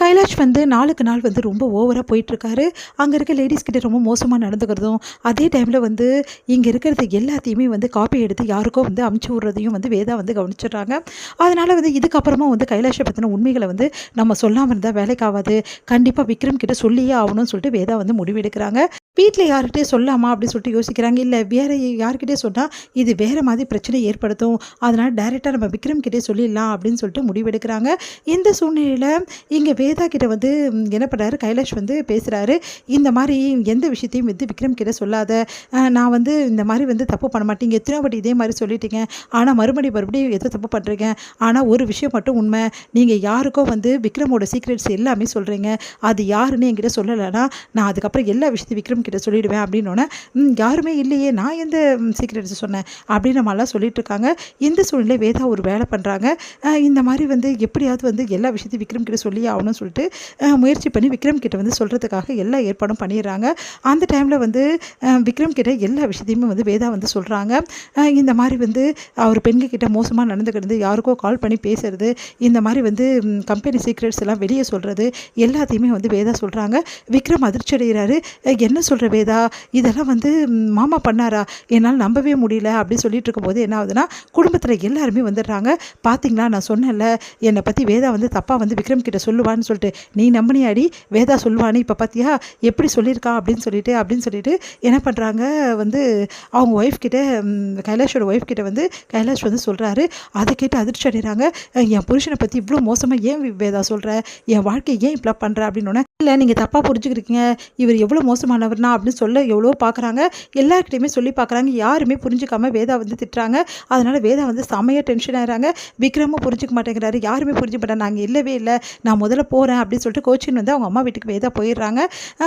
கைலாஷ் வந்து நாளுக்கு நாள் வந்து ரொம்ப ஓவராக போயிட்டுருக்காரு. அங்கே இருக்க லேடீஸ் கிட்ட ரொம்ப மோசமாக நடந்துக்கிறதும், அதே டைமில் வந்து இங்கே இருக்கிறது எல்லாத்தையுமே வந்து காப்பி எடுத்து யாருக்கோ வந்து அமுச்சு விட்றதையும் வந்து வேதா வந்து கவனிச்சிடுறாங்க. அதனால் வந்து இதுக்கப்புறமா வந்து கைலாஷை பற்றின உண்மைகளை வந்து நம்ம சொல்லாமல் இருந்தால் வேலைக்காகாது. கண்டிப்பாக விக்ரம் கிட்ட சொல்லியே ஆகணும்னு சொல்லிட்டு வேதா வந்து முடிவெடுக்கிறாங்க. வீட்டில் யார்கிட்டயும் சொல்லாமா அப்படின்னு சொல்லிட்டு யோசிக்கிறாங்க. இல்லை வேறு யார்கிட்டயே சொன்னால் இது வேறு மாதிரி பிரச்சனை ஏற்படுத்தும். அதனால் டைரெக்டாக நம்ம விக்ரம் கிட்டே சொல்லிடலாம் அப்படின்னு சொல்லிட்டு முடிவெடுக்கிறாங்க. இந்த சூழ்நிலையில் இங்கே வேதா கிட்ட வந்து என்ன பண்ணுறாரு, கைலாஷ் வந்து பேசுகிறாரு. இந்த மாதிரி எந்த விஷயத்தையும் வந்து விக்ரம் கிட்ட சொல்லாத, நான் வந்து இந்த மாதிரி வந்து தப்பு பண்ண மாட்டேங்க, எத்தனை வாட்டி இதே மாதிரி சொல்லிட்டீங்க, ஆனால் மறுபடியும் எதோ தப்பு பண்ணுறீங்க. ஆனால் ஒரு விஷயம் மட்டும் உண்மை, நீங்கள் யாருக்கோ வந்து விக்ரமோட சீக்ரெட்ஸ் எல்லாமே சொல்கிறீங்க, அது யாருன்னு என்கிட்ட சொல்லலைன்னா நான் அதுக்கப்புறம் எல்லா விஷயத்தையும் விக்ரம் கிட்ட சொல்லிவிடுவேன் அப்படின்னோடனே, யாருமே இல்லையே, நான் எந்த சீக்ரெட்ஸ் சொன்னேன் அப்படின்னு நம்மளாம் சொல்லிட்டு இருக்காங்க. இந்த சூழ்நிலை வேதா ஒரு வேலை பண்ணுறாங்க. இந்த மாதிரி வந்து எப்படியாவது வந்து எல்லா விஷயத்தையும் விக்ரம் கிட்ட சொல்லி ஆகணும்னு சொல்லிட்டு முயற்சி பண்ணி விக்ரம் கிட்ட வந்து சொல்கிறதுக்காக எல்லா ஏற்பாடும் பண்ணிடுறாங்க. அந்த டைமில் வந்து விக்ரம் கிட்ட எல்லா விஷயத்தையுமே வந்து வேதா வந்து சொல்கிறாங்க. இந்த மாதிரி வந்து அவர் பெண்கள் கிட்ட மோசமாக நடந்துக்கிறது, யாருக்கோ கால் பண்ணி பேசுறது, இந்த மாதிரி வந்து கம்பெனி சீக்ரெட்ஸ் எல்லாம் வெளியே சொல்கிறது எல்லாத்தையுமே வந்து வேதா சொல்கிறாங்க. விக்ரம் அதிர்ச்சி அடைகிறாரு. என்ன சொல்கிற வேதா, இதெல்லாம் வந்து மாமா பண்ணாரா, என்னால் நம்பவே முடியல அப்படின்னு சொல்லிட்டு இருக்கும்போது என்ன ஆகுதுன்னா, குடும்பத்தில் எல்லாருமே வந்துடுறாங்க. பார்த்தீங்களா, நான் சொன்னேன்ல என்னை பற்றி வேதா வந்து தப்பாக வந்து விக்ரம் கிட்ட சொல்லுவான்னு சொல்லிட்டு, நீ நம்பினியாடி, வேதா சொல்லுவான்னு இப்போ பார்த்தியா எப்படி சொல்லியிருக்கா அப்படின்னு சொல்லிட்டு என்ன பண்ணுறாங்க வந்து அவங்க ஒய்ஃப் கிட்ட, கைலாஷோட ஒய்ஃப் கிட்ட வந்து கைலாஷ் வந்து சொல்கிறாரு. அதை கேட்டு அதிர்ச்சி அடைகிறாங்க. என் புருஷனை பற்றி இவ்வளோ மோசமாக ஏன் வேதா சொல்கிற, என் வாழ்க்கையை ஏன் இப்படி பண்ணுற அப்படின்னோடனே, இல்லை நீங்கள் தப்பாக புரிஞ்சுக்கிறீங்க, இவர் எவ்வளோ மோசமானவர்னா அப்படின்னு சொல்ல எவ்வளோ பார்க்குறாங்க. எல்லாருக்கிட்டையுமே சொல்லி பார்க்குறாங்க. யாருமே புரிஞ்சுக்காம வேதா வந்து திட்டுறாங்க. அதனால் வேதா வந்து செமையாக டென்ஷன் ஆகிறாங்க. விக்ரமும் புரிஞ்சுக்க மாட்டேங்கிறாரு, யாருமே புரிஞ்சுக்க மாட்டாங்க. நாங்கள் இல்லவே இல்லை, நான் முதல்ல போகிறேன் அப்படின்னு சொல்லிட்டு கோச்சின்னு வந்து அவங்க அம்மா வீட்டுக்கு வேதா போயிடுறாங்க.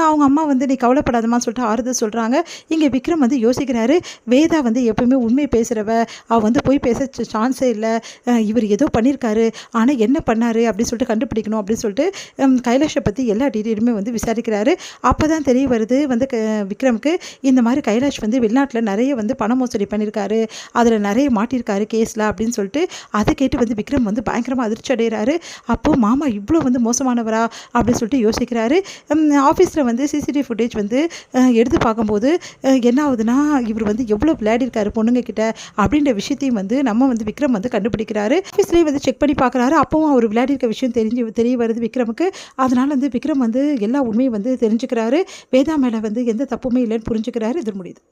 அவங்க அம்மா வந்து நீ கவலைப்படாதமான்னு சொல்லிட்டு ஆறுதல் சொல்கிறாங்க. இங்கே விக்ரம் வந்து யோசிக்கிறாரு, வேதா வந்து எப்பவுமே உண்மை பேசுகிறவ, அவள் வந்து போய் பேச சான்ஸே இல்லை, இவர் ஏதோ பண்ணியிருக்காரு, ஆனால் என்ன பண்ணார் அப்படின்னு சொல்லிட்டு கண்டுபிடிக்கணும் அப்படின்னு சொல்லிட்டு கைலாஷை பற்றி எல்லா டீட்டெயிலுமே வந்து விசாரிக்கிறாரு. அப்போ தான் தெரிய வருது வந்து விக்ரமுக்கு, இந்த மாதிரி கைலாஷ் வந்து வெளிநாட்டில் நிறைய வந்து பண மோசடி பண்ணியிருக்காரு, அதில் நிறைய மாட்டியிருக்காரு கேஸில் அப்படின்னு சொல்லிட்டு அதை கேட்டு வந்து விக்ரம் வந்து பயங்கரமாக அதிர்ச்சி அடைகிறாரு. அப்போது மாமா இவ்வளோ வந்து மோசமானவரா அப்படின்னு சொல்லிட்டு யோசிக்கிறாரு. ஆஃபீஸில் வந்து சிசிடிவி ஃபுட்டேஜ் வந்து எடுத்து பார்க்கும்போது என்ன ஆகுதுன்னா, இவர் வந்து எவ்வளோ விளையாடிருக்காரு பொண்ணுங்க கிட்ட அப்படின்ற விஷயத்தையும் வந்து நம்ம வந்து விக்ரம் வந்து கண்டுபிடிக்கிறாரு. ஆஃபீஸ்லேயே வந்து செக் பண்ணி பார்க்குறாரு. அப்போவும் அவர் விளையாடிருக்க விஷயம் தெரிய வருது விக்ரமுக்கு. அதனால் வந்து விக்ரம் வந்து எல்லா உண்மையும் வந்து தெரிஞ்சுக்கிறாரு. வேதா மேலே வந்து எந்த தப்புமே இல்லைன்னு புரிஞ்சுக்கிறாரு. இது முடியுது.